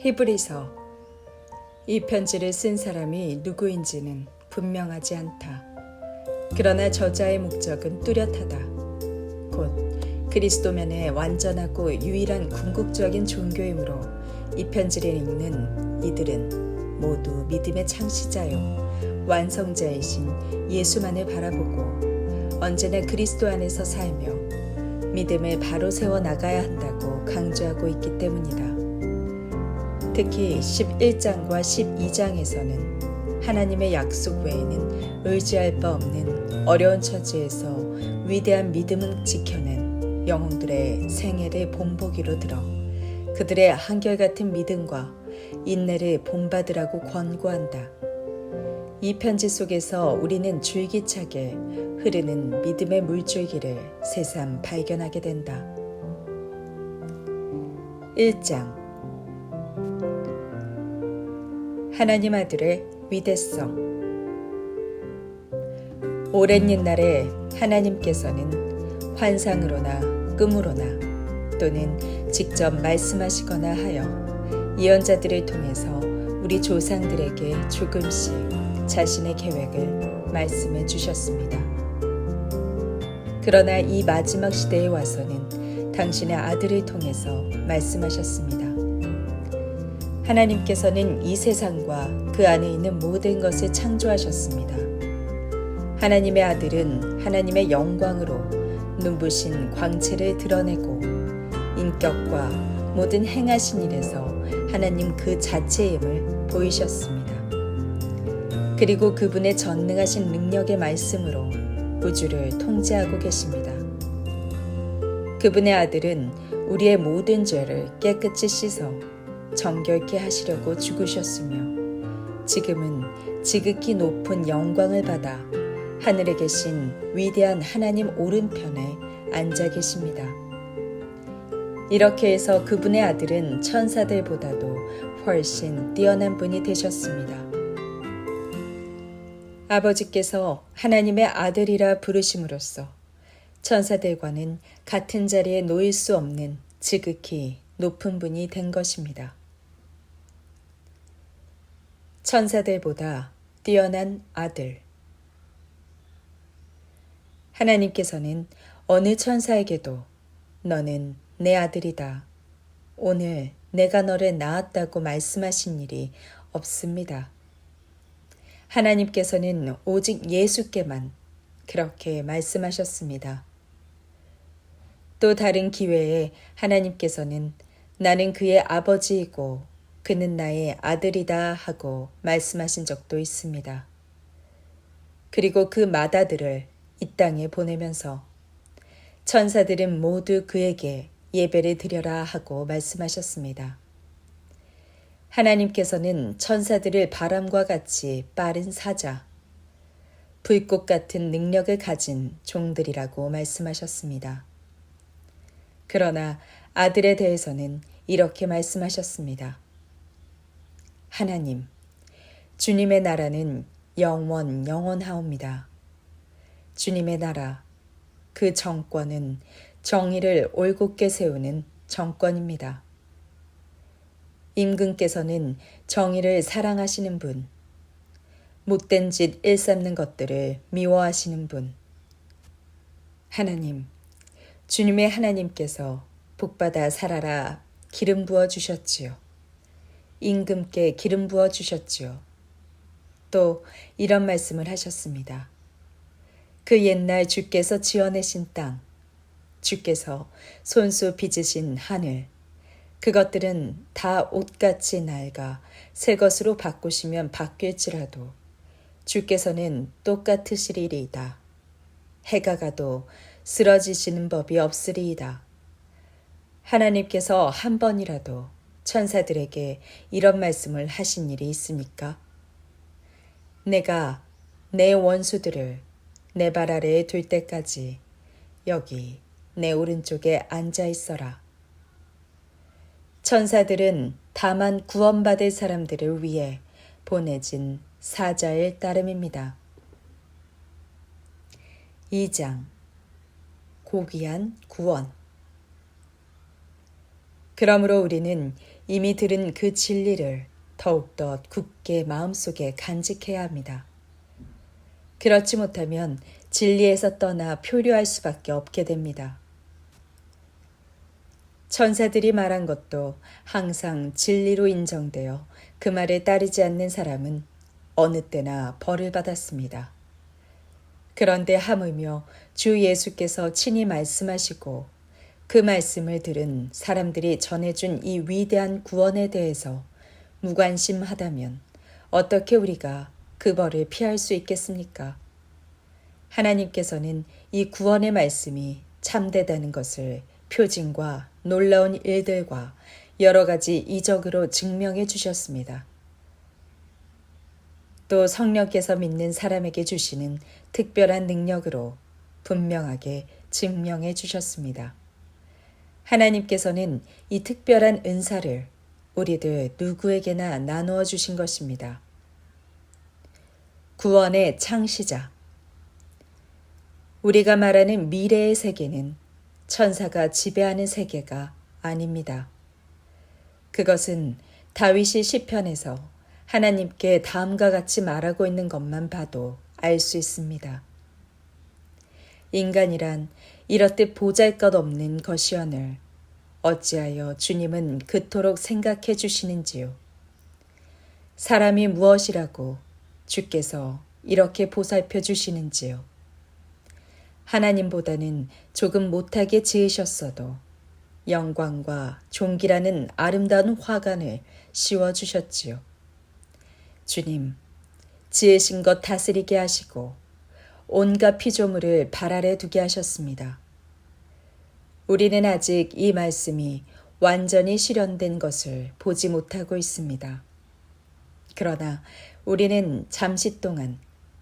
히브리서. 이 편지를 쓴 사람이 누구인지는 분명하지 않다. 그러나 저자의 목적은 뚜렷하다. 곧 그리스도면에 완전하고 유일한 궁극적인 종교이므로 이 편지를 읽는 이들은 모두 믿음의 창시자요 완성자이신 예수만을 바라보고 언제나 그리스도 안에서 살며 믿음을 바로 세워 나가야 한다고 강조하고 있기 때문이다. 특히 11장과 12장에서는 하나님의 약속 외에는 의지할 바 없는 어려운 처지에서 위대한 믿음을 지켜낸 영웅들의 생애를 본보기로 들어 그들의 한결같은 믿음과 인내를 본받으라고 권고한다. 이 편지 속에서 우리는 줄기차게 흐르는 믿음의 물줄기를 새삼 발견하게 된다. 1장. 하나님 아들의 위대성. 오랜 옛날에 하나님께서는 환상으로나 꿈으로나 또는 직접 말씀하시거나 하여 예언자들을 통해서 우리 조상들에게 조금씩 자신의 계획을 말씀해 주셨습니다. 그러나 이 마지막 시대에 와서는 당신의 아들을 통해서 말씀하셨습니다. 하나님께서는 이 세상과 그 안에 있는 모든 것을 창조하셨습니다. 하나님의 아들은 하나님의 영광으로 눈부신 광채를 드러내고 인격과 모든 행하신 일에서 하나님 그 자체임을 보이셨습니다. 그리고 그분의 전능하신 능력의 말씀으로 우주를 통제하고 계십니다. 그분의 아들은 우리의 모든 죄를 깨끗이 씻어 정결케 하시려고 죽으셨으며 지금은 지극히 높은 영광을 받아 하늘에 계신 위대한 하나님 오른편에 앉아 계십니다. 이렇게 해서 그분의 아들은 천사들보다도 훨씬 뛰어난 분이 되셨습니다. 아버지께서 하나님의 아들이라 부르심으로써 천사들과는 같은 자리에 놓일 수 없는 지극히 높은 분이 된 것입니다. 천사들보다 뛰어난 아들. 하나님께서는 어느 천사에게도 너는 내 아들이다. 오늘 내가 너를 낳았다고 말씀하신 일이 없습니다. 하나님께서는 오직 예수께만 그렇게 말씀하셨습니다. 또 다른 기회에 하나님께서는 나는 그의 아버지이고 그는 나의 아들이다 하고 말씀하신 적도 있습니다. 그리고 그 맏아들을 이 땅에 보내면서 천사들은 모두 그에게 예배를 드려라 하고 말씀하셨습니다. 하나님께서는 천사들을 바람과 같이 빠른 사자, 불꽃 같은 능력을 가진 종들이라고 말씀하셨습니다. 그러나 아들에 대해서는 이렇게 말씀하셨습니다. 하나님, 주님의 나라는 영원하옵니다. 주님의 나라, 그 정권은 정의를 올곧게 세우는 정권입니다. 임금께서는 정의를 사랑하시는 분, 못된 짓 일삼는 것들을 미워하시는 분. 하나님, 주님의 하나님께서 복받아 살아라 기름 부어 주셨지요. 임금께 기름 부어 주셨지요. 또 이런 말씀을 하셨습니다. 그 옛날 주께서 지어내신 땅, 주께서 손수 빚으신 하늘, 그것들은 다 옷같이 낡아 새 것으로 바꾸시면 바뀔지라도 주께서는 똑같으시리이다. 해가 가도 쓰러지시는 법이 없으리이다. 하나님께서 한 번이라도 천사들에게 이런 말씀을 하신 일이 있습니까? 내가 내 원수들을 내 발 아래에 둘 때까지 여기 내 오른쪽에 앉아 있어라. 천사들은 다만 구원받을 사람들을 위해 보내진 사자의 따름입니다. 2장. 고귀한 구원. 그러므로 우리는 이미 들은 그 진리를 더욱더 굳게 마음속에 간직해야 합니다. 그렇지 못하면 진리에서 떠나 표류할 수밖에 없게 됩니다. 천사들이 말한 것도 항상 진리로 인정되어 그 말에 따르지 않는 사람은 어느 때나 벌을 받았습니다. 그런데 하물며 주 예수께서 친히 말씀하시고 그 말씀을 들은 사람들이 전해준 이 위대한 구원에 대해서 무관심하다면 어떻게 우리가 그 벌을 피할 수 있겠습니까? 하나님께서는 이 구원의 말씀이 참되다는 것을 표징과 놀라운 일들과 여러 가지 이적으로 증명해 주셨습니다. 또 성령께서 믿는 사람에게 주시는 특별한 능력으로 분명하게 증명해 주셨습니다. 하나님께서는 이 특별한 은사를 우리들 누구에게나 나누어 주신 것입니다. 구원의 창시자. 우리가 말하는 미래의 세계는 천사가 지배하는 세계가 아닙니다. 그것은 다윗이 시편에서 하나님께 다음과 같이 말하고 있는 것만 봐도 알 수 있습니다. 인간이란 이렇듯 보잘것없는 것이오늘 어찌하여 주님은 그토록 생각해 주시는지요. 사람이 무엇이라고 주께서 이렇게 보살펴 주시는지요. 하나님보다는 조금 못하게 지으셨어도 영광과 존귀라는 아름다운 화관을 씌워주셨지요. 주님, 지으신 것 다스리게 하시고 온갖 피조물을 발 아래 두게 하셨습니다. 우리는 아직 이 말씀이 완전히 실현된 것을 보지 못하고 있습니다. 그러나 우리는 잠시 동안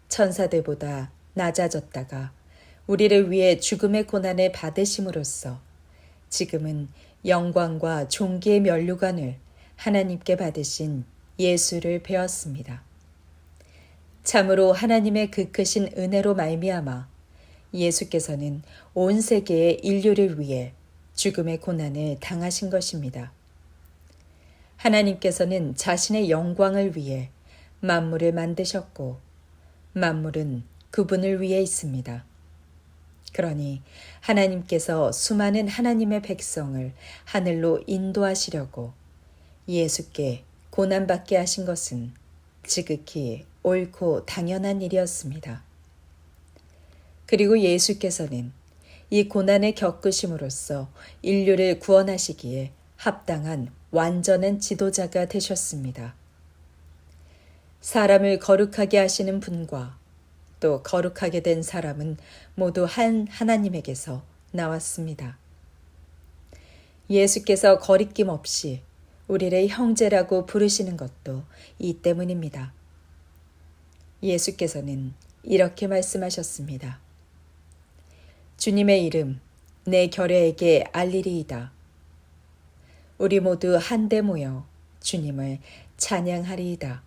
천사들보다 낮아졌다가 우리를 위해 죽음의 고난을 받으심으로써 지금은 영광과 존귀의 면류관을 하나님께 받으신 예수를 배웠습니다. 참으로 하나님의 그 크신 은혜로 말미암아 예수께서는 온 세계의 인류를 위해 죽음의 고난을 당하신 것입니다. 하나님께서는 자신의 영광을 위해 만물을 만드셨고 만물은 그분을 위해 있습니다. 그러니 하나님께서 수많은 하나님의 백성을 하늘로 인도하시려고 예수께 고난받게 하신 것은 지극히 옳고 당연한 일이었습니다. 그리고 예수께서는 이 고난을 겪으심으로써 인류를 구원하시기에 합당한 완전한 지도자가 되셨습니다. 사람을 거룩하게 하시는 분과 또 거룩하게 된 사람은 모두 한 하나님에게서 나왔습니다. 예수께서 거리낌 없이 우리를 형제라고 부르시는 것도 이 때문입니다. 예수께서는 이렇게 말씀하셨습니다. 주님의 이름 내 결례에게 알리리이다. 우리 모두 한데 모여 주님을 찬양하리이다.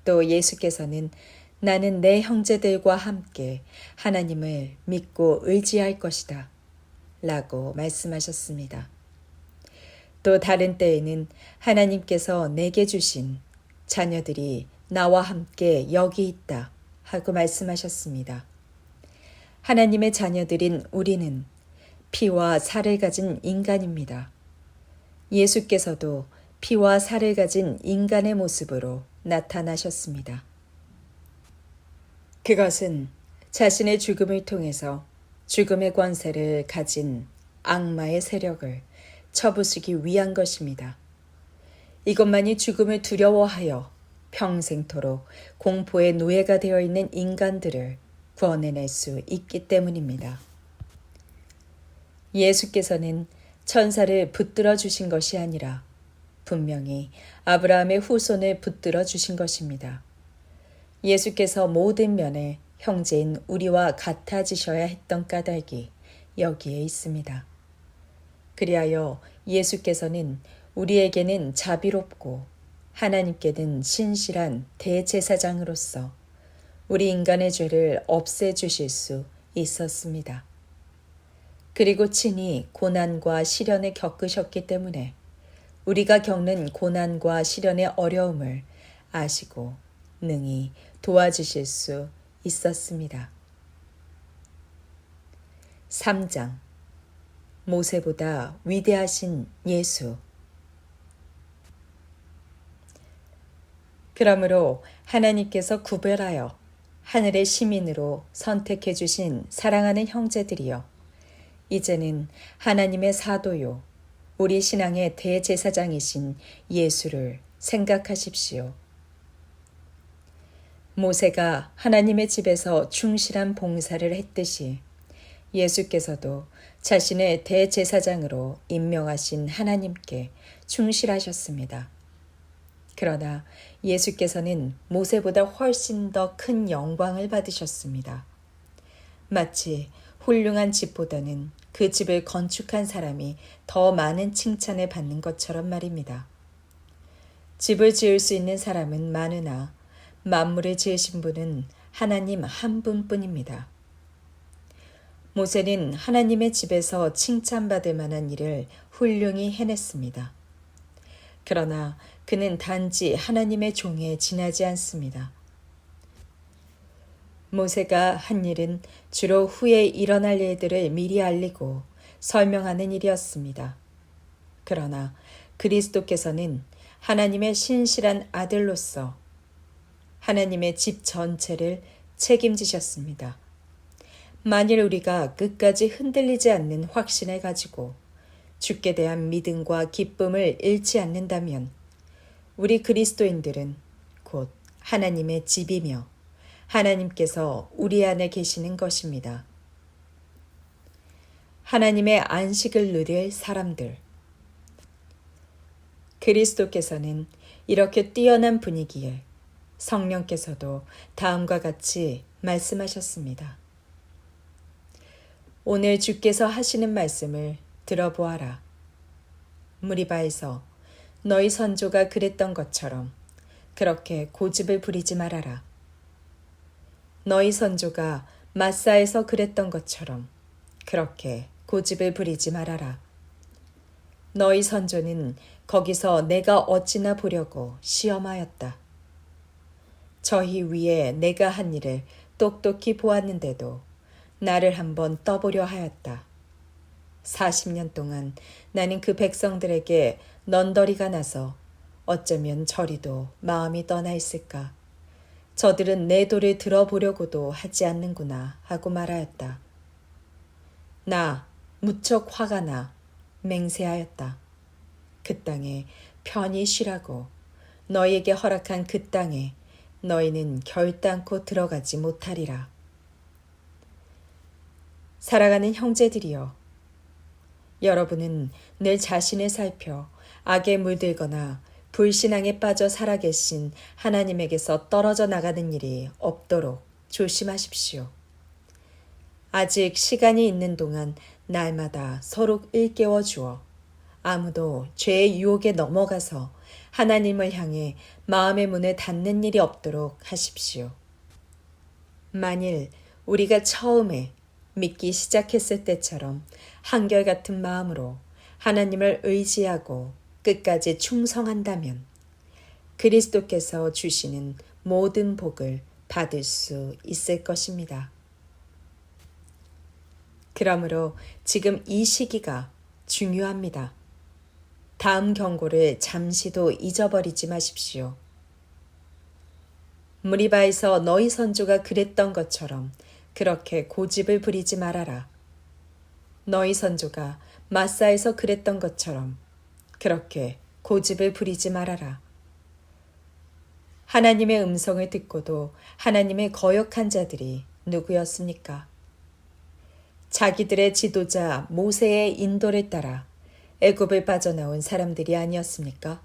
또 예수께서는 나는 내 형제들과 함께 하나님을 믿고 의지할 것이다. 라고 말씀하셨습니다. 또 다른 때에는 하나님께서 내게 주신 자녀들이 나와 함께 여기 있다. 하고 말씀하셨습니다. 하나님의 자녀들인 우리는 피와 살을 가진 인간입니다. 예수께서도 피와 살을 가진 인간의 모습으로 나타나셨습니다. 그것은 자신의 죽음을 통해서 죽음의 권세를 가진 악마의 세력을 쳐부수기 위한 것입니다. 이것만이 죽음을 두려워하여 평생토록 공포의 노예가 되어 있는 인간들을 구원해낼 수 있기 때문입니다. 예수께서는 천사를 붙들어 주신 것이 아니라 분명히 아브라함의 후손을 붙들어 주신 것입니다. 예수께서 모든 면에 형제인 우리와 같아지셔야 했던 까닭이 여기에 있습니다. 그리하여 예수께서는 우리에게는 자비롭고 하나님께는 신실한 대제사장으로서 우리 인간의 죄를 없애주실 수 있었습니다. 그리고 친히 고난과 시련을 겪으셨기 때문에 우리가 겪는 고난과 시련의 어려움을 아시고 능히 도와주실 수 있었습니다. 3장 모세보다 위대하신 예수. 그러므로 하나님께서 구별하여 하늘의 시민으로 선택해 주신 사랑하는 형제들이여, 이제는 하나님의 사도요 우리 신앙의 대제사장이신 예수를 생각하십시오. 모세가 하나님의 집에서 충실한 봉사를 했듯이 예수께서도 자신의 대제사장으로 임명하신 하나님께 충실하셨습니다. 그러나 예수께서는 모세보다 훨씬 더 큰 영광을 받으셨습니다. 마치 훌륭한 집보다는 그 집을 건축한 사람이 더 많은 칭찬을 받는 것처럼 말입니다. 집을 지을 수 있는 사람은 많으나 만물을 지으신 분은 하나님 한 분뿐입니다. 모세는 하나님의 집에서 칭찬받을 만한 일을 훌륭히 해냈습니다. 그러나 그는 단지 하나님의 종에 지나지 않습니다. 모세가 한 일은 주로 후에 일어날 일들을 미리 알리고 설명하는 일이었습니다. 그러나 그리스도께서는 하나님의 신실한 아들로서 하나님의 집 전체를 책임지셨습니다. 만일 우리가 끝까지 흔들리지 않는 확신을 가지고 주께 대한 믿음과 기쁨을 잃지 않는다면 우리 그리스도인들은 곧 하나님의 집이며 하나님께서 우리 안에 계시는 것입니다. 하나님의 안식을 누릴 사람들. 그리스도께서는 이렇게 뛰어난 분위기에 성령께서도 다음과 같이 말씀하셨습니다. 오늘 주께서 하시는 말씀을 들어보아라. 무리바에서 너희 선조가 그랬던 것처럼 그렇게 고집을 부리지 말아라. 너희 선조가 마사에서 그랬던 것처럼 그렇게 고집을 부리지 말아라. 너희 선조는 거기서 내가 어찌나 보려고 시험하였다. 저희 위에 내가 한 일을 똑똑히 보았는데도 나를 한번 떠보려 하였다. 40년 동안 나는 그 백성들에게 넌더리가 나서 어쩌면 저리도 마음이 떠나 있을까. 저들은 내 도를 들어보려고도 하지 않는구나 하고 말하였다. 나 무척 화가 나 맹세하였다. 그 땅에 편히 쉬라고 너희에게 허락한 그 땅에 너희는 결단코 들어가지 못하리라. 사랑하는 형제들이여, 여러분은 늘 자신을 살펴 악에 물들거나 불신앙에 빠져 살아계신 하나님에게서 떨어져 나가는 일이 없도록 조심하십시오. 아직 시간이 있는 동안 날마다 서로 일깨워 주어 아무도 죄의 유혹에 넘어가서 하나님을 향해 마음의 문을 닫는 일이 없도록 하십시오. 만일 우리가 처음에 믿기 시작했을 때처럼 한결같은 마음으로 하나님을 의지하고 끝까지 충성한다면 그리스도께서 주시는 모든 복을 받을 수 있을 것입니다. 그러므로 지금 이 시기가 중요합니다. 다음 경고를 잠시도 잊어버리지 마십시오. 무리바에서 너희 선조가 그랬던 것처럼 그렇게 고집을 부리지 말아라. 너희 선조가 마사에서 그랬던 것처럼 그렇게 고집을 부리지 말아라. 하나님의 음성을 듣고도 하나님의 거역한 자들이 누구였습니까? 자기들의 지도자 모세의 인도를 따라 애굽을 빠져나온 사람들이 아니었습니까?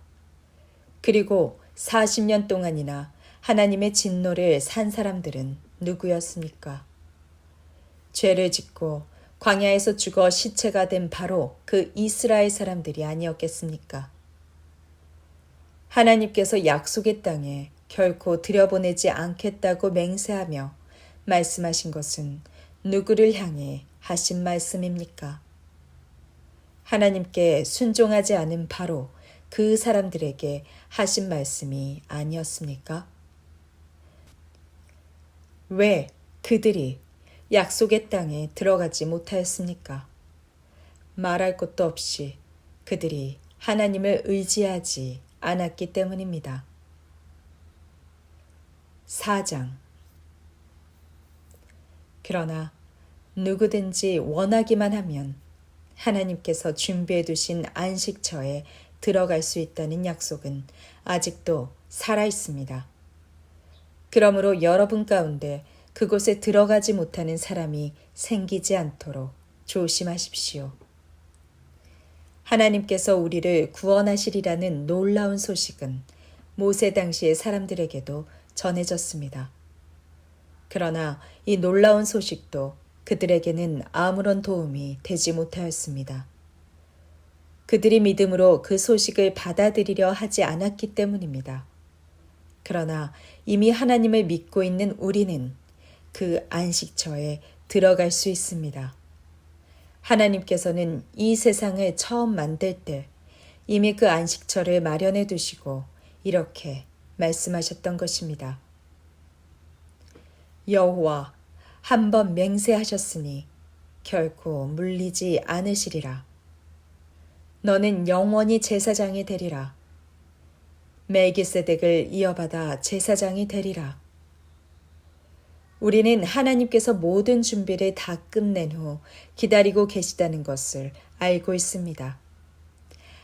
그리고 40년 동안이나 하나님의 진노를 산 사람들은 누구였습니까? 죄를 짓고 광야에서 죽어 시체가 된 바로 그 이스라엘 사람들이 아니었겠습니까? 하나님께서 약속의 땅에 결코 들여보내지 않겠다고 맹세하며 말씀하신 것은 누구를 향해 하신 말씀입니까? 하나님께 순종하지 않은 바로 그 사람들에게 하신 말씀이 아니었습니까? 왜 그들이 약속의 땅에 들어가지 못하였습니까? 말할 것도 없이 그들이 하나님을 의지하지 않았기 때문입니다. 4장. 그러나 누구든지 원하기만 하면 하나님께서 준비해 두신 안식처에 들어갈 수 있다는 약속은 아직도 살아 있습니다. 그러므로 여러분 가운데 그곳에 들어가지 못하는 사람이 생기지 않도록 조심하십시오. 하나님께서 우리를 구원하시리라는 놀라운 소식은 모세 당시의 사람들에게도 전해졌습니다. 그러나 이 놀라운 소식도 그들에게는 아무런 도움이 되지 못하였습니다. 그들이 믿음으로 그 소식을 받아들이려 하지 않았기 때문입니다. 그러나 이미 하나님을 믿고 있는 우리는 그 안식처에 들어갈 수 있습니다. 하나님께서는 이 세상을 처음 만들 때 이미 그 안식처를 마련해 두시고 이렇게 말씀하셨던 것입니다. 여호와 한번 맹세하셨으니 결코 물리지 않으시리라. 너는 영원히 제사장이 되리라. 멜기세덱을 이어받아 제사장이 되리라. 우리는 하나님께서 모든 준비를 다 끝낸 후 기다리고 계시다는 것을 알고 있습니다.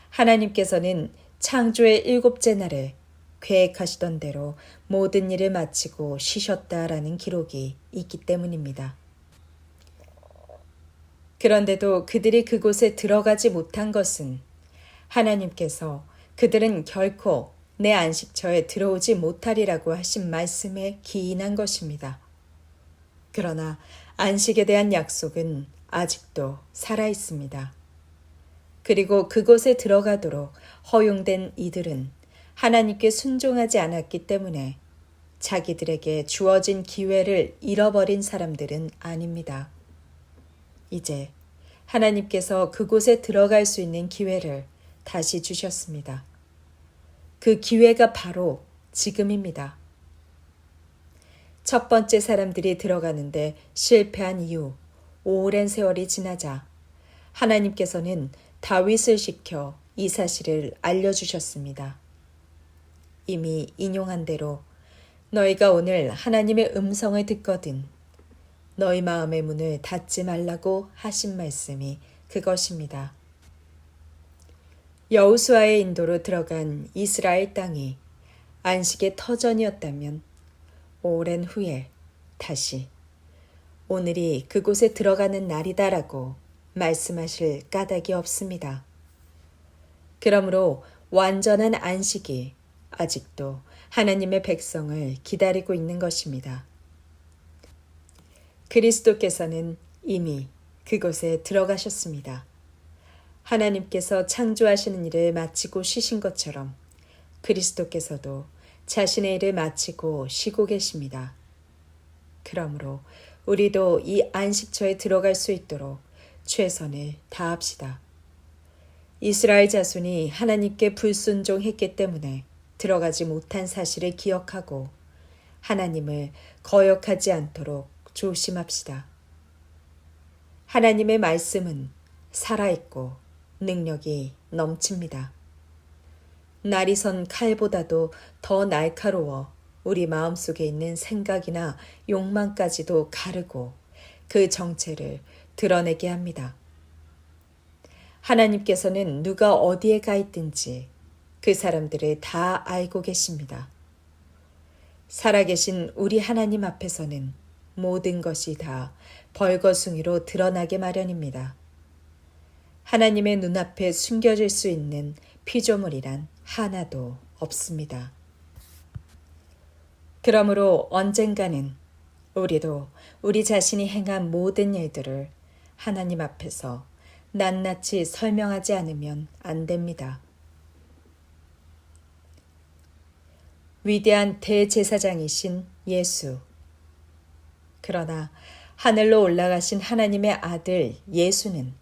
하나님께서는 창조의 7째 날에 계획하시던 대로 모든 일을 마치고 쉬셨다라는 기록이 있기 때문입니다. 그런데도 그들이 그곳에 들어가지 못한 것은 하나님께서 그들은 결코 내 안식처에 들어오지 못하리라고 하신 말씀에 기인한 것입니다. 그러나 안식에 대한 약속은 아직도 살아 있습니다. 그리고 그곳에 들어가도록 허용된 이들은 하나님께 순종하지 않았기 때문에 자기들에게 주어진 기회를 잃어버린 사람들은 아닙니다. 이제 하나님께서 그곳에 들어갈 수 있는 기회를 다시 주셨습니다. 그 기회가 바로 지금입니다. 첫 번째 사람들이 들어가는데 실패한 이후 오랜 세월이 지나자 하나님께서는 다윗을 시켜 이 사실을 알려주셨습니다. 이미 인용한 대로 너희가 오늘 하나님의 음성을 듣거든 너희 마음의 문을 닫지 말라고 하신 말씀이 그것입니다. 여호수아의 인도로 들어간 이스라엘 땅이 안식의 터전이었다면 오랜 후에 다시 오늘이 그곳에 들어가는 날이다라고 말씀하실 까닭이 없습니다. 그러므로 완전한 안식이 아직도 하나님의 백성을 기다리고 있는 것입니다. 그리스도께서는 이미 그곳에 들어가셨습니다. 하나님께서 창조하시는 일을 마치고 쉬신 것처럼 그리스도께서도 자신의 일을 마치고 쉬고 계십니다. 그러므로 우리도 이 안식처에 들어갈 수 있도록 최선을 다합시다. 이스라엘 자손이 하나님께 불순종했기 때문에 들어가지 못한 사실을 기억하고 하나님을 거역하지 않도록 조심합시다. 하나님의 말씀은 살아있고 능력이 넘칩니다. 날이 선 칼보다도 더 날카로워 우리 마음속에 있는 생각이나 욕망까지도 가르고 그 정체를 드러내게 합니다. 하나님께서는 누가 어디에 가 있든지 그 사람들을 다 알고 계십니다. 살아계신 우리 하나님 앞에서는 모든 것이 다 벌거숭이로 드러나게 마련입니다. 하나님의 눈앞에 숨겨질 수 있는 피조물이란 하나도 없습니다. 그러므로 언젠가는 우리도 우리 자신이 행한 모든 일들을 하나님 앞에서 낱낱이 설명하지 않으면 안 됩니다. 위대한 대제사장이신 예수. 그러나 하늘로 올라가신 하나님의 아들 예수는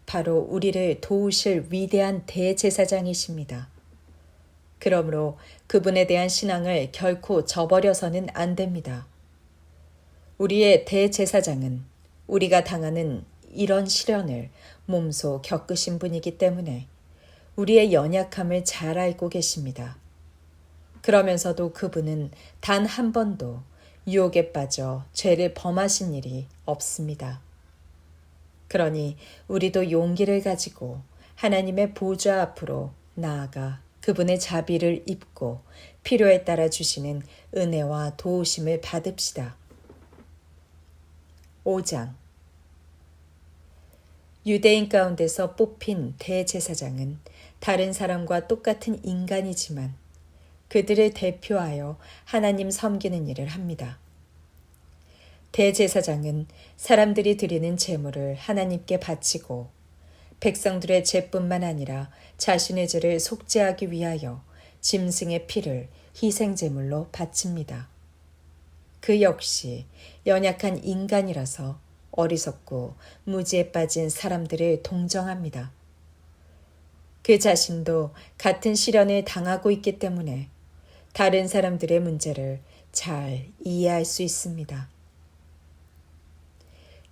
바로 우리를 도우실 위대한 대제사장이십니다. 그러므로 그분에 대한 신앙을 결코 저버려서는 안 됩니다. 우리의 대제사장은 우리가 당하는 이런 시련을 몸소 겪으신 분이기 때문에 우리의 연약함을 잘 알고 계십니다. 그러면서도 그분은 단 한 번도 유혹에 빠져 죄를 범하신 일이 없습니다. 그러니 우리도 용기를 가지고 하나님의 보좌 앞으로 나아가 그분의 자비를 입고 필요에 따라 주시는 은혜와 도우심을 받읍시다. 5장 유대인 가운데서 뽑힌 대제사장은 다른 사람과 똑같은 인간이지만 그들을 대표하여 하나님 섬기는 일을 합니다. 대제사장은 사람들이 드리는 제물을 하나님께 바치고 백성들의 죄뿐만 아니라 자신의 죄를 속죄하기 위하여 짐승의 피를 희생제물로 바칩니다. 그 역시 연약한 인간이라서 어리석고 무지에 빠진 사람들을 동정합니다. 그 자신도 같은 시련을 당하고 있기 때문에 다른 사람들의 문제를 잘 이해할 수 있습니다.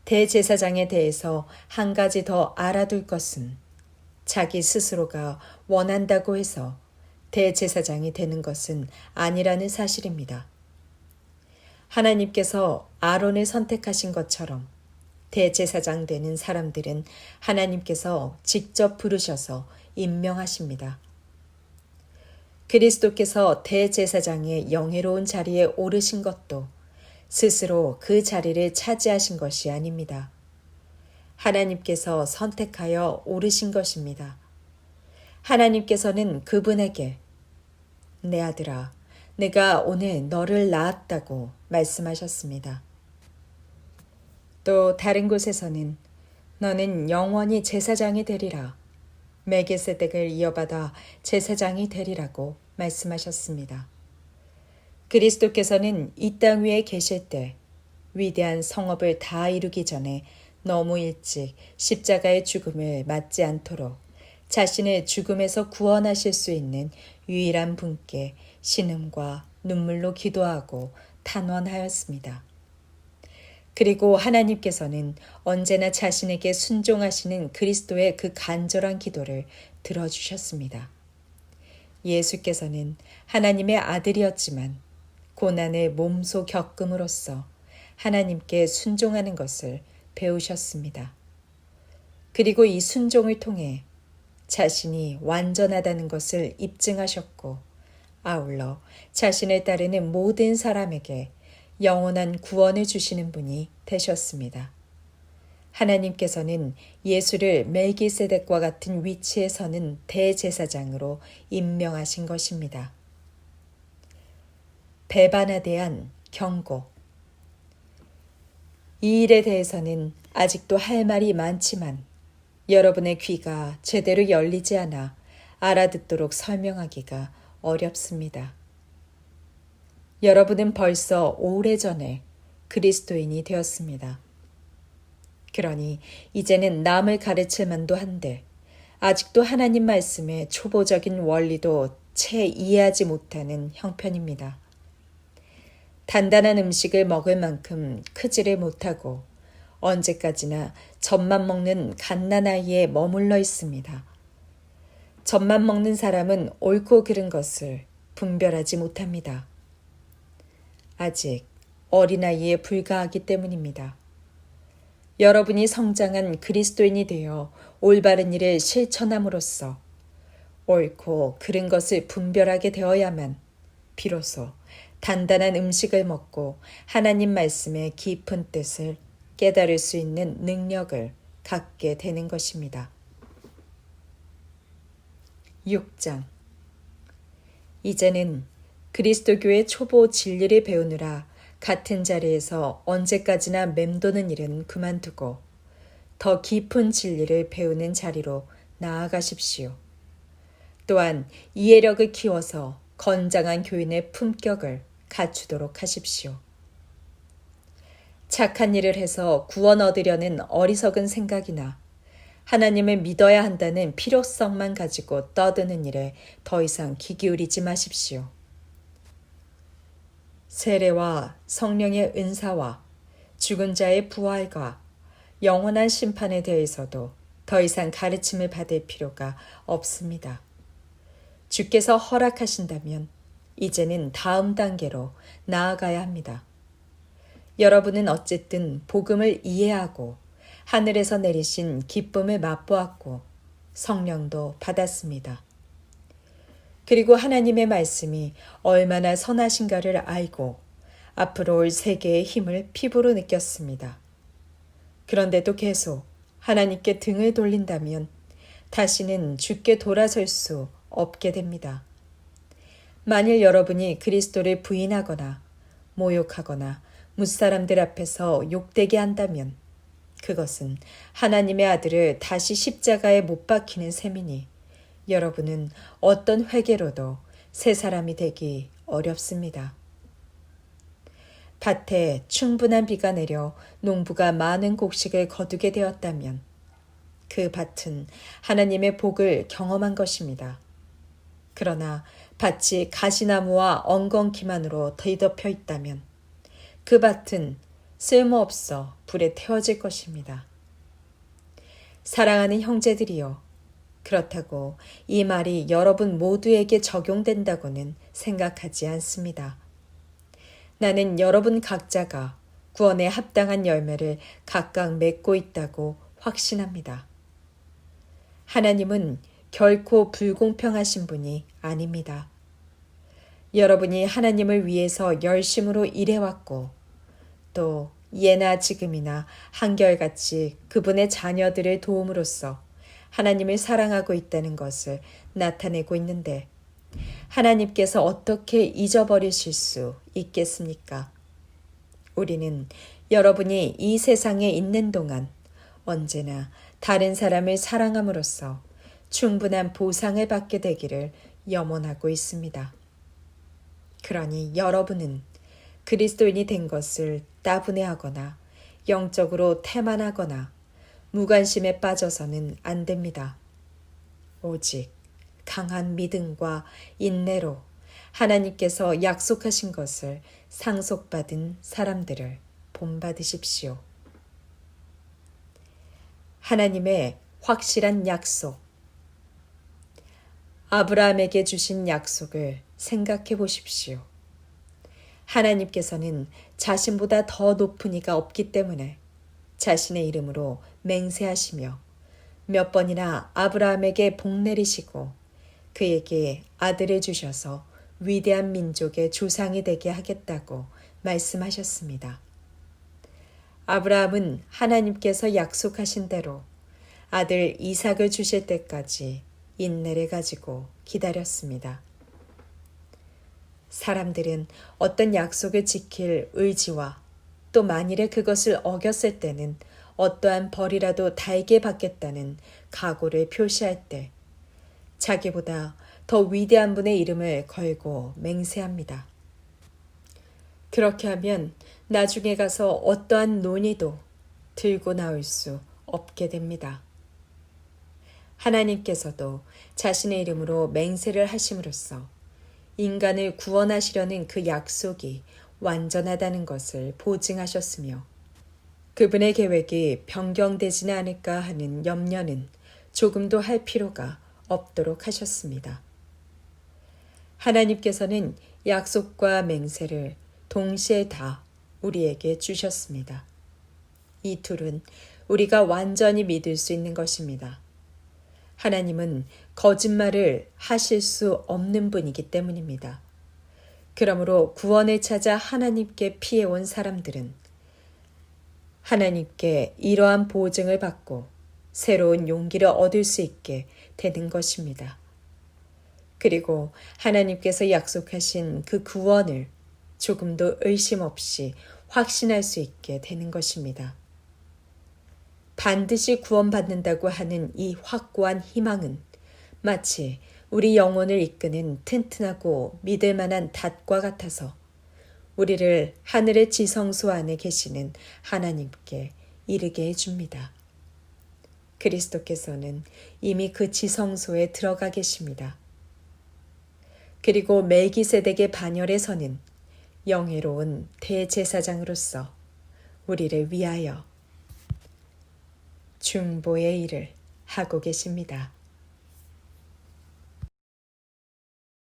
대제사장에 대해서 한 가지 더 알아둘 것은 자기 스스로가 원한다고 해서 대제사장이 되는 것은 아니라는 사실입니다. 하나님께서 아론을 선택하신 것처럼 대제사장 되는 사람들은 하나님께서 직접 부르셔서 임명하십니다. 그리스도께서 대제사장의 영예로운 자리에 오르신 것도 스스로 그 자리를 차지하신 것이 아닙니다. 하나님께서 선택하여 오르신 것입니다. 하나님께서는 그분에게 내 아들아, 내가 오늘 너를 낳았다고 말씀하셨습니다. 또 다른 곳에서는 너는 영원히 제사장이 되리라. 멜기세덱을 이어받아 제사장이 되리라고 말씀하셨습니다. 그리스도께서는 이 땅 위에 계실 때 위대한 성업을 다 이루기 전에 너무 일찍 십자가의 죽음을 맞지 않도록 자신의 죽음에서 구원하실 수 있는 유일한 분께 신음과 눈물로 기도하고 탄원하였습니다. 그리고 하나님께서는 언제나 자신에게 순종하시는 그리스도의 그 간절한 기도를 들어주셨습니다. 예수께서는 하나님의 아들이었지만 고난을 몸소 겪음으로써 하나님께 순종하는 것을 배우셨습니다. 그리고 이 순종을 통해 자신이 완전하다는 것을 입증하셨고 아울러 자신을 따르는 모든 사람에게 영원한 구원을 주시는 분이 되셨습니다. 하나님께서는 예수를 멜기세덱과 같은 위치에 서는 대제사장으로 임명하신 것입니다. 배반에 대한 경고. 이 일에 대해서는 아직도 할 말이 많지만 여러분의 귀가 제대로 열리지 않아 알아듣도록 설명하기가 어렵습니다. 여러분은 벌써 오래전에 그리스도인이 되었습니다. 그러니 이제는 남을 가르칠 만도 한데 아직도 하나님 말씀의 초보적인 원리도 채 이해하지 못하는 형편입니다. 단단한 음식을 먹을 만큼 크지를 못하고 언제까지나 젖만 먹는 갓난아이에 머물러 있습니다. 젖만 먹는 사람은 옳고 그른 것을 분별하지 못합니다. 아직 어린아이에 불과하기 때문입니다. 여러분이 성장한 그리스도인이 되어 올바른 일을 실천함으로써 옳고 그른 것을 분별하게 되어야만 비로소 단단한 음식을 먹고 하나님 말씀의 깊은 뜻을 깨달을 수 있는 능력을 갖게 되는 것입니다. 6장. 이제는 그리스도교의 초보 진리를 배우느라 같은 자리에서 언제까지나 맴도는 일은 그만두고 더 깊은 진리를 배우는 자리로 나아가십시오. 또한 이해력을 키워서 건장한 교인의 품격을 갖추도록 하십시오. 착한 일을 해서 구원 얻으려는 어리석은 생각이나 하나님을 믿어야 한다는 필요성만 가지고 떠드는 일에 더 이상 귀 기울이지 마십시오. 세례와 성령의 은사와 죽은 자의 부활과 영원한 심판에 대해서도 더 이상 가르침을 받을 필요가 없습니다. 주께서 허락하신다면 이제는 다음 단계로 나아가야 합니다. 여러분은 어쨌든 복음을 이해하고 하늘에서 내리신 기쁨을 맛보았고 성령도 받았습니다. 그리고 하나님의 말씀이 얼마나 선하신가를 알고 앞으로 올 세계의 힘을 피부로 느꼈습니다. 그런데도 계속 하나님께 등을 돌린다면 다시는 주께 돌아설 수 없게 됩니다. 만일 여러분이 그리스도를 부인하거나 모욕하거나 무사람들 앞에서 욕되게 한다면 그것은 하나님의 아들을 다시 십자가에 못 박히는 셈이니 여러분은 어떤 회개로도 새 사람이 되기 어렵습니다. 밭에 충분한 비가 내려 농부가 많은 곡식을 거두게 되었다면 그 밭은 하나님의 복을 경험한 것입니다. 그러나 밭이 가시나무와 엉겅퀴만으로 뒤덮여 있다면 그 밭은 쓸모없어 불에 태워질 것입니다. 사랑하는 형제들이여, 그렇다고 이 말이 여러분 모두에게 적용된다고는 생각하지 않습니다. 나는 여러분 각자가 구원에 합당한 열매를 각각 맺고 있다고 확신합니다. 하나님은 결코 불공평하신 분이 아닙니다. 여러분이 하나님을 위해서 열심으로 일해왔고 또 예나 지금이나 한결같이 그분의 자녀들을 도움으로써 하나님을 사랑하고 있다는 것을 나타내고 있는데 하나님께서 어떻게 잊어버리실 수 있겠습니까? 우리는 여러분이 이 세상에 있는 동안 언제나 다른 사람을 사랑함으로써 충분한 보상을 받게 되기를 염원하고 있습니다. 그러니 여러분은 그리스도인이 된 것을 따분해하거나 영적으로 태만하거나 무관심에 빠져서는 안 됩니다. 오직 강한 믿음과 인내로 하나님께서 약속하신 것을 상속받은 사람들을 본받으십시오. 하나님의 확실한 약속. 아브라함에게 주신 약속을 생각해 보십시오. 하나님께서는 자신보다 더 높은 이가 없기 때문에 자신의 이름으로 맹세하시며 몇 번이나 아브라함에게 복 내리시고 그에게 아들을 주셔서 위대한 민족의 조상이 되게 하겠다고 말씀하셨습니다. 아브라함은 하나님께서 약속하신 대로 아들 이삭을 주실 때까지 인내를 가지고 기다렸습니다. 사람들은 어떤 약속을 지킬 의지와 또 만일에 그것을 어겼을 때는 어떠한 벌이라도 달게 받겠다는 각오를 표시할 때 자기보다 더 위대한 분의 이름을 걸고 맹세합니다. 그렇게 하면 나중에 가서 어떠한 논의도 들고 나올 수 없게 됩니다. 하나님께서도 자신의 이름으로 맹세를 하심으로써 인간을 구원하시려는 그 약속이 완전하다는 것을 보증하셨으며 그분의 계획이 변경되지는 않을까 하는 염려는 조금도 할 필요가 없도록 하셨습니다. 하나님께서는 약속과 맹세를 동시에 다 우리에게 주셨습니다. 이 둘은 우리가 완전히 믿을 수 있는 것입니다. 하나님은 거짓말을 하실 수 없는 분이기 때문입니다. 그러므로 구원을 찾아 하나님께 피해온 사람들은 하나님께 이러한 보증을 받고 새로운 용기를 얻을 수 있게 되는 것입니다. 그리고 하나님께서 약속하신 그 구원을 조금도 의심 없이 확신할 수 있게 되는 것입니다. 반드시 구원받는다고 하는 이 확고한 희망은 마치 우리 영혼을 이끄는 튼튼하고 믿을 만한 닷과 같아서 우리를 하늘의 지성소 안에 계시는 하나님께 이르게 해줍니다. 그리스도께서는 이미 그 지성소에 들어가 계십니다. 그리고 멜기세덱의 반열에 서는 영예로운 대제사장으로서 우리를 위하여 중보의 일을 하고 계십니다.